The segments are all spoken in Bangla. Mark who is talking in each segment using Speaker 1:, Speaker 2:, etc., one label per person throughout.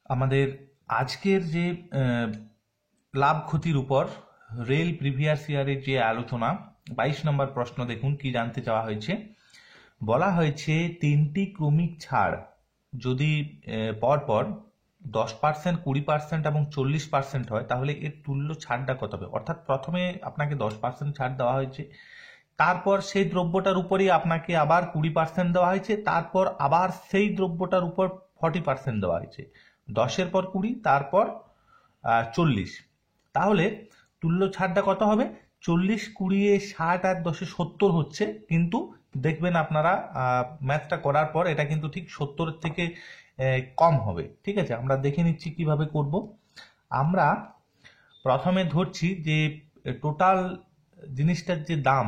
Speaker 1: আমাদের আজকের যে লাভ ক্ষতির উপর রেল প্রিভিয়াস ইয়ারের যে আলোচনা 22 নম্বর প্রশ্ন দেখুন কি জানতে চাওয়া হয়েছে। বলা হয়েছে তিনটি ক্রমিক ছাড় যদি পরপর 10%, 20% এবং 40% হয় তাহলে এর তুল্য ছাড়টা কত হবে। অর্থাৎ প্রথমে আপনাকে 10% ছাড় দেওয়া হয়েছে, তারপর সেই দ্রব্যটার উপরেই আপনাকে আবার 20% দেওয়া হয়েছে, তারপর আবার সেই দ্রব্যটার উপর 40% দেওয়া হয়েছে। 10-এর পর 20, তারপর 40। তাহলে তুল্য ছাড়টা কত হবে? 40, 20, 60 আর 10-এ 70 হচ্ছে, কিন্তু দেখবেন আপনারা ম্যাথটা করার পর এটা কিন্তু ঠিক 70-এর থেকে কম হবে। ঠিক আছে, আমরা দেখে নিচ্ছি কিভাবে করব। আমরা প্রথমে ধরছি যে টোটাল জিনিসটার যে দাম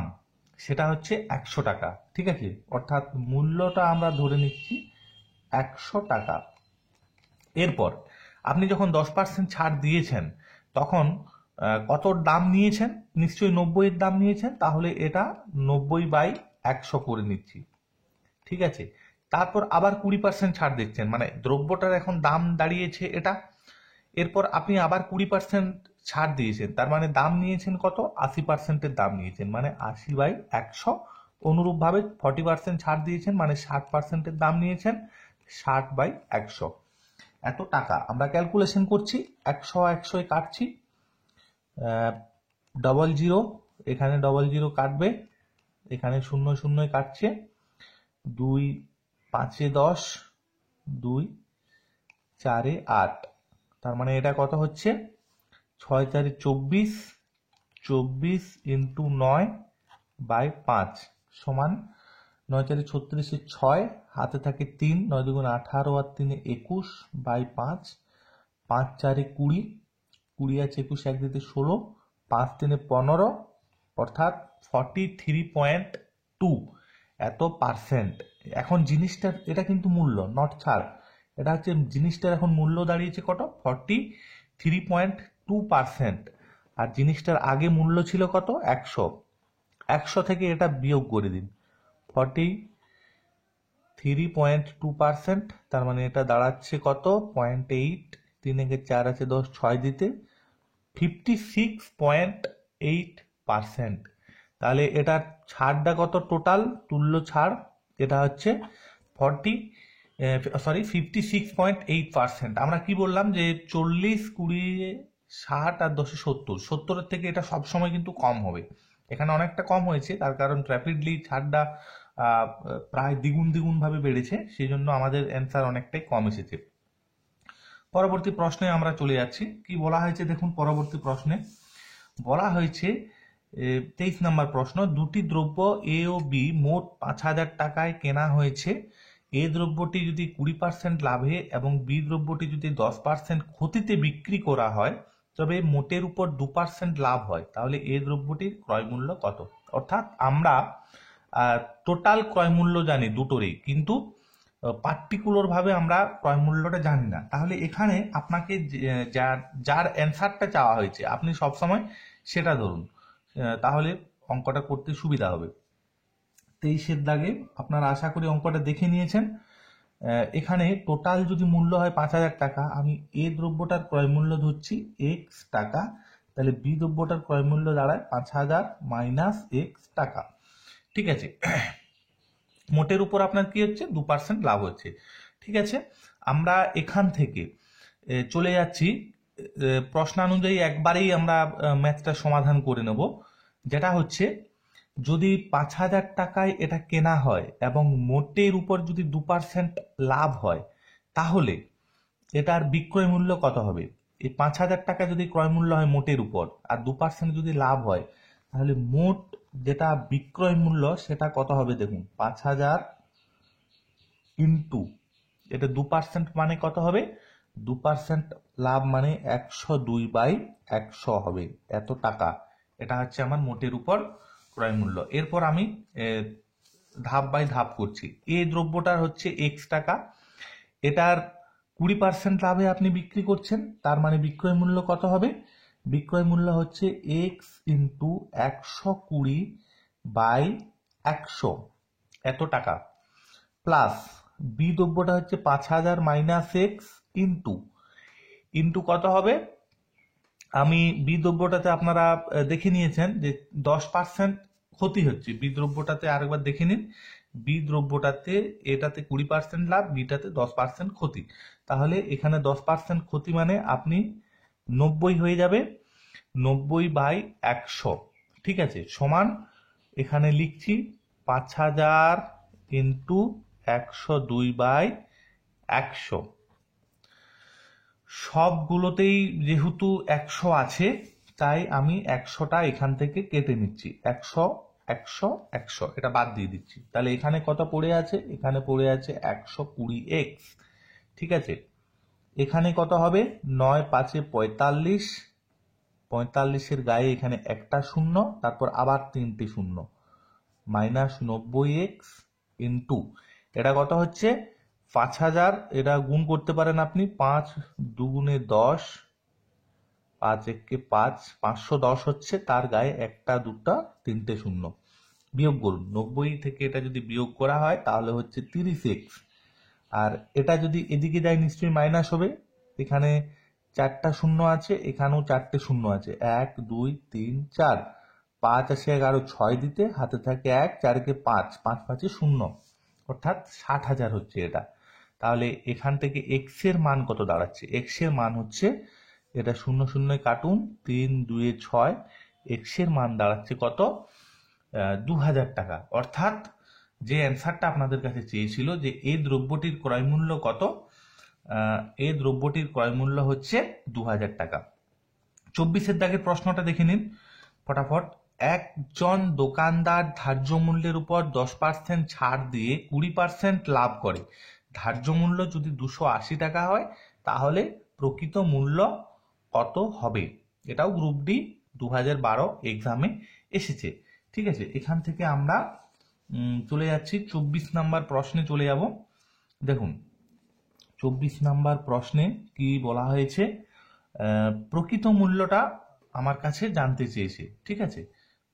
Speaker 1: সেটা হচ্ছে 100 টাকা। ঠিক আছে, অর্থাৎ মূল্যটা আমরা ধরে নিচ্ছি 100 টাকা। এরপর আপনি যখন 10% ছাড় দিয়েছেন তখন কত দাম নিয়েছেন? নিশ্চয়ই 90-এর দাম নিয়েছেন, তাহলে এটা 90/100 করে নিচ্ছি। ঠিক আছে, তারপর আবার 20% ছাড় দিচ্ছেন, মানে দ্রব্যটার এখন দাম দাঁড়িয়েছে এটা। এরপর আপনি আবার 20% ছাড় দিয়েছেন, তার মানে দাম নিয়েছেন কত? 80%-এর দাম নিয়েছেন, মানে 80/100। অনুরূপভাবে 40% ছাড় দিয়েছেন, মানে 60%-এর দাম নিয়েছেন, 60/100। এত টাকা আমরা ক্যালকুলেশন করছি, 100 কাটছি, 00, এখানে 00 কাটবে, এখানে 00 কাটছে, 2 5 10, 2 4 8, তার মানে এটা কত হচ্ছে? 6 4 24, 24 ইন্টু 9/5 সমান 9 4 36, 6 হাতে থাকে 3, 9 2 18 আর 3 21/5, 5 4 20, 20 আছে 21, 1 দিতে 16, 5 3 15, অর্থাৎ 43.2 এত পার্সেন্ট। এখন জিনিসটার এটা কিন্তু মূল্য, নট ছাড়, এটা হচ্ছে জিনিসটার এখন মূল্য দাঁড়িয়েছে কত? 43.2%। আর জিনিসটার আগে মূল্য ছিল কত? 100। 100 থেকে এটা বিয়োগ করে দিন, 43.2%, তার মানে এটা দাঁড়াচ্ছে কত? 0.8, 3 4 আছে 10, 6 দিতে 56.8%। তাহলে এটার ছাড়টা কত? টোটাল তুল্য ছাড় এটা হচ্ছে 56.8%। আমরা কি বললাম যে 40, 20, 60 আর 10-এ 70, 70-এর থেকে এটা সবসময় কিন্তু কম হবে। এখানে অনেকটা কম হয়েছে, তার কারণ র্যাপিডলি ছাড়টা প্রায় দ্বিগুণ ভাবে বেড়েছে, সেই জন্য আমাদের অ্যান্সার অনেকটাই কম এসেছে। পরবর্তী প্রশ্নে আমরা চলে যাচ্ছি। কি বলা হয়েছে দেখুন, পরবর্তী প্রশ্নে বলা হয়েছে 23 নম্বর প্রশ্ন, দুটি দ্রব্য এ ও বি মোট 5,000 টাকায় কেনা হয়েছে। এ দ্রব্যটি যদি 20% লাভে এবং বি দ্রব্যটি যদি 10% ক্ষতিতে বিক্রি করা হয় তবে মোটের উপর 2% লাভ হয়, তাহলে এ দ্রব্যটির ক্রয় মূল্য কত? অর্থাৎ আমরা টোটাল ক্রয় মূল্য জানি দুটোরই, কিন্তু পার্টিকুলার ভাবে আমরা ক্রয় মূল্যটা জানি না। তাহলে এখানে আপনাকে যার অ্যান্সারটা চাওয়া হয়েছে আপনি সবসময় সেটা ধরুন, তাহলে অঙ্কটা করতে সুবিধা হবে। 23-এর দাগে আপনারা আশা করি অঙ্কটা দেখে নিয়েছেন। এখানে টোটাল যদি মূল্য হয় 5,000 টাকা, আমি এ দ্রব্যটার ক্রয় মূল্য ধরছি x টাকা, তাহলে বি দ্রব্যটার ক্রয় মূল্য দাঁড়ায় 5,000 মাইনাস x টাকা। ঠিক আছে, মোটের উপর আপনার কি হচ্ছে? 2% লাভ হচ্ছে। ঠিক আছে, আমরা এখান থেকে চলে যাচ্ছি প্রশ্নানুযায়ী, একবারেই আমরা ম্যাথটা সমাধান করে নেব। যেটা হচ্ছে, যদি 5,000 টাকায় এটা কেনা হয় এবং মোটের উপর যদি 2% লাভ হয় তাহলে এটার বিক্রয় মূল্য কত হবে? এই 5,000 টাকা যদি ক্রয় মূল্য হয় মোটের উপর আর 2% যদি লাভ হয়, তাহলে মোট যেটা বিক্রয় মূল্য সেটা কত হবে? দেখুন, 5,000 ইন্টু এটা 2% মানে কত হবে? 2% লাভ মানে 102/100 হবে, এত টাকা। এটা হচ্ছে আমার মোটের উপর ক্রয় মূল্য। এরপর আমি ধাপ বাই ধাপ করছি। এই দ্রব্যটার হচ্ছে x টাকা, এটার 20% লাভে আপনি বিক্রি করছেন, তার মানে বিক্রয় মূল্য কত হবে? বিক্রয় মূল্য হচ্ছে x ইন্টু 120/100, এত টাকা, প্লাস বি দ্রব্যটা হচ্ছে 5,000 মাইনাস x ইন্টু ইন্টু কত হবে, আমি বি দ্রব্যটাতে আপনারা দেখে নিয়েছেন যে 10% ক্ষতি হচ্ছে, বি দ্রব্যটাতে আরেকবার দেখে নিন, বি দ্রব্যটাতে এটাতে 20% লাভ, বিটাতে 10% ক্ষতি, তাহলে এখানে 10% ক্ষতি মানে আপনি 90 হয়ে যাবে, 90/100, ঠিক আছে, সমান এখানে লিখছি 5000 ইন্টু 102/100। সবগুলোতেই যেহেতু 100 আছে তাই আমি 100টা এখান থেকে কেটে নিচ্ছি, 100 100 100 এটা বাদ দিয়ে দিচ্ছি, তাহলে এখানে কত পড়ে আছে, এখানে পড়ে আছে 120x, ঠিক আছে। এখানে কত হবে, 9 5 45, 45-এর গায়ে এখানে একটা শূন্য, তারপর আবার 3টে শূন্য, -90x ইন্টু এটা কত হচ্ছে 5000, এটা গুণ করতে পারেন আপনি, 5 2 10, 5 1 5, 510 হচ্ছে, তার গায়ে একটা দুটা 3টে শূন্য, বিয়োগ করুন, 90 থেকে এটা যদি বিয়োগ করা হয় তাহলে হচ্ছে 30x, আর এটা যদি এদিকে যায় নিশ্চয়ই মাইনাস হবে, এখানে 4টা শূন্য আছে, এখানেও 4টে শূন্য আছে, 1 2 3 4, 5 আসে 11, 6 দিতে হাতে থাকে 1, 4 5, 5 5 0, অর্থাৎ 60,000 হচ্ছে এটা। তাহলে এখান থেকে এক্স এর মান কত দাঁড়াচ্ছে, এক্স এর মান হচ্ছে, এটা 0 0 কাটুন, 3 2 6, এক্স এর মান দাঁড়াচ্ছে কত, 2000 টাকা। অর্থাৎ যে অ্যান্সারটা আপনাদের কাছে চেয়েছিল যে এই দ্রব্যটির ক্রয় মূল্য কত, এই দ্রব্যটির ক্রয় মূল্য হচ্ছে 2000 টাকা। 24-এর দাগের প্রশ্নটা দেখে নিন ফটাফট। একজন দোকানদার ধার্য মূল্যের উপর 10% ছাড় দিয়ে 20% লাভ করে, ধার্য মূল্য যদি 280 টাকা হয় তাহলে প্রকৃত মূল্য কত হবে, এটাও গ্রুপ ডি 2012 এক্সামে এসেছে, ঠিক আছে। এখান থেকে আমরা চলে যাচ্ছি 24 নাম্বার প্রশ্নে চলে যাব। দেখুন 24 নাম্বার প্রশ্নে কি বলা হয়েছে, প্রকৃত মূল্যটা আমার কাছে জানতে চেয়েছে, ঠিক আছে,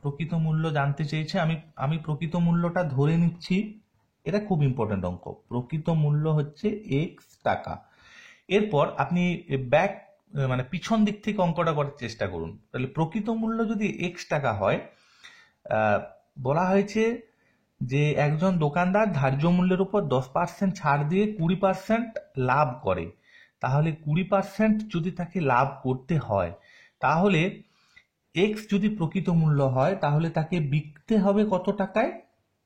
Speaker 1: প্রকৃত মূল্য জানতে চেয়েছে, আমি প্রকৃত মূল্যটা ধরে নিচ্ছি, এটা খুব ইম্পর্টেন্ট অঙ্ক, প্রকৃত মূল্য হচ্ছে এক্স টাকা। এরপর আপনি ব্যাক মানে পিছন দিক থেকে অঙ্কটা করার চেষ্টা করুন, তাহলে প্রকৃত মূল্য যদি এক্স টাকা হয়, বলা হয়েছে যে একজন দোকানদার ধার্য মূল্যের উপর 10% ছাড় দিয়ে 20% লাভ করে, তাহলে 20% যদি তাকে লাভ করতে হয় তাহলে এক্স যদি প্রকৃত মূল্য হয় তাহলে তাকে বিকতে হবে কত টাকায়,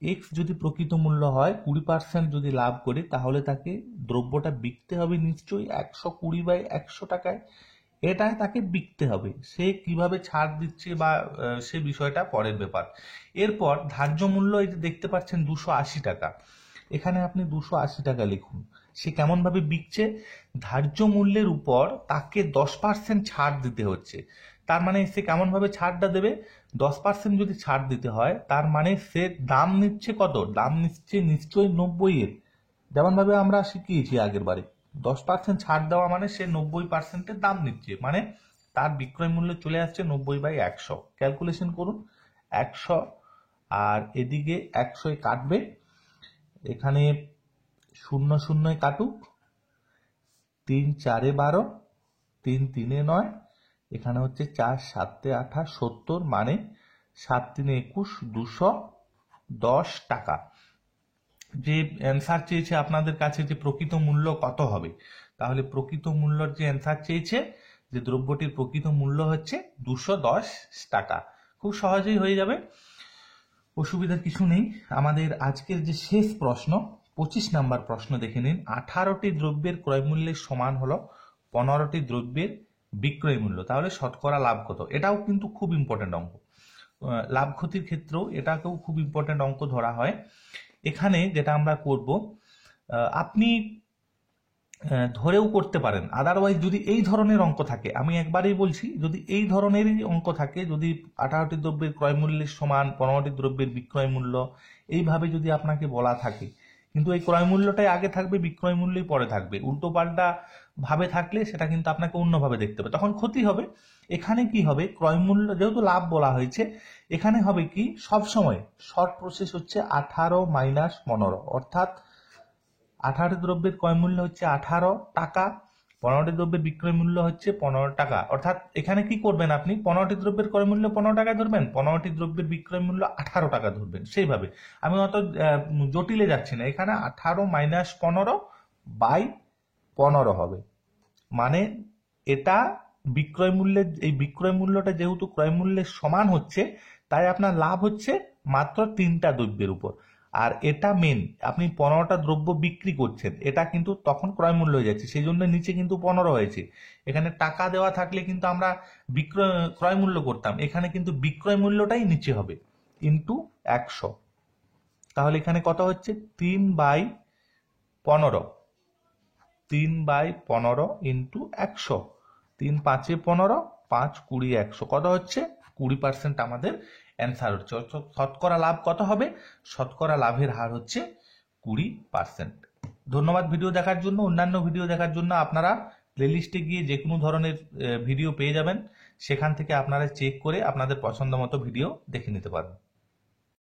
Speaker 1: এক্স যদি প্রকৃত মূল্য হয় 20% যদি লাভ করে তাহলে তাকে দ্রব্যটা বিকতে হবে নিশ্চয়ই 120/100 টাকায়, এটা তাকে বিকতে হবে, সে কিভাবে ছাড় দিচ্ছে বা সে বিষয়টা পরের ব্যাপার। এরপর ধার্য মূল্য এই যে দেখতে পাচ্ছেন 280 টাকা, এখানে আপনি 280 টাকা লিখুন, সে কেমন ভাবে বিকছে, ধার্য মূল্যের উপর তাকে 10% ছাড় দিতে হচ্ছে, তার মানে সে কেমন ভাবে ছাড়টা দেবে, 10% যদি ছাড় দিতে হয় তার মানে সে দাম নিচ্ছে কত, দাম নিচ্ছে নিশ্চয়ই 90-এর, যেমন ভাবে আমরা শিখিয়েছি আগের বারে, 10% ছাড় দেওয়া মানে সে 90%-এর দাম নিচ্ছে, মানে তার বিক্রয় মূল্য চলে আসছে 90/100, ক্যালকুলেশন করুন, 100 আর এদিকে 100 কাটবে, এখানে 0 0 কাটুক, 3 4 12, 3 3 9, এখানে হচ্ছে 4 7 18 70, মানে 7 3 21, 210 টাকা। যে অ্যান্সার চেয়েছে আপনাদের কাছে যে প্রকৃত মূল্য কত হবে, তাহলে প্রকৃত মূল্যর যে অ্যান্সার চেয়েছে যে দ্রব্যটির প্রকৃত মূল্য হচ্ছে 210 টাকা, খুব সহজেই হয়ে যাবে, অসুবিধার কিছু নেই। আমাদের আজকের যে শেষ প্রশ্ন 25 নাম্বার প্রশ্ন দেখে নিন, 18টি দ্রব্যের ক্রয় মূল্যের সমান হলো 15টি দ্রব্যের বিক্রয় মূল্য, তাহলে শতকরা লাভ কত, এটাও কিন্তু খুব ইম্পর্টেন্ট অঙ্ক, লাভ ক্ষতির ক্ষেত্রেও এটাকেও খুব ইম্পর্টেন্ট অঙ্ক ধরা হয়। এখানে যেটা আমরা করব, আপনি ধরেও করতে পারেন, আদারওয়াইজ যদি এই ধরনের অঙ্ক থাকে, আমি একবারেই বলছি, যদি এই ধরনেরই অঙ্ক থাকে, যদি 18টি দ্রব্যের ক্রয় মূল্যের সমান 15টি দ্রব্যের বিক্রয় মূল্য, এইভাবে যদি আপনাকে বলা থাকে, কিন্তু এই ক্রয় মূল্যটাই আগে থাকবে, বিক্রয় মূল্যই পরে থাকবে, উল্টো পাল্টা ভাবে থাকলে সেটা কিন্তু আপনাকে অন্যভাবে দেখতে হবে, তখন ক্ষতি হবে। এখানে কি হবে, ক্রয় মূল্য যেহেতু লাভ বলা হয়েছে, এখানে হবে কি, সবসময় শর্ট প্রসেস হচ্ছে 18 - 15, অর্থাৎ 18 দ্রব্যের ক্রয় মূল্য হচ্ছে 18 টাকা, 15টি দ্রব্যের বিক্রয় মূল্য হচ্ছে 15 টাকা। অর্থাৎ এখানে কি করবেন, আপনি 15টি দ্রব্যের ক্রয় মূল্য 15 টাকায় ধরবেন, 15টি দ্রব্যের বিক্রয় মূল্য 18 টাকা ধরবেন। সেইভাবে আমি অত জটিলে যাচ্ছি না, এখানে 18 মাইনাস 15 বাই 15 হবে। মানে এটা বিক্রয় মূল্যের, এই বিক্রয় মূল্যটা যেহেতু ক্রয় মূল্যের সমান হচ্ছে, তাই আপনার লাভ হচ্ছে মাত্র 3টা দ্রব্যের উপর। আর এটা মেন, আপনি 15টা দ্রব্য বিক্রি করছেন, এটা কিন্তু তখন ক্রয় মূল্য হয়ে যাচ্ছে, সেই জন্য নিচে কিন্তু 15 হয়েছে। এখানে টাকা দেওয়া থাকলে কিন্তু আমরা ক্রয় মূল্য করতাম, এখানে কিন্তু বিক্রয় মূল্যটাই নিচে হবে ইন্টু 100। তাহলে এখানে কত হচ্ছে 3/15, 3/15 ইন্টু 100, 3 5 15, 5 20 100, কত হচ্ছে 20% আমাদের অ্যান্সার হচ্ছে। শতকরা লাভ কত হবে, শতকরা লাভের হার হচ্ছে 20%। ধন্যবাদ ভিডিও দেখার জন্য। অন্যান্য ভিডিও দেখার জন্য আপনারা প্লেলিস্টে গিয়ে যে কোনো ধরনের ভিডিও পেয়ে যাবেন, সেখান থেকে আপনারা চেক করে আপনাদের পছন্দ মতো ভিডিও দেখে নিতে পারেন।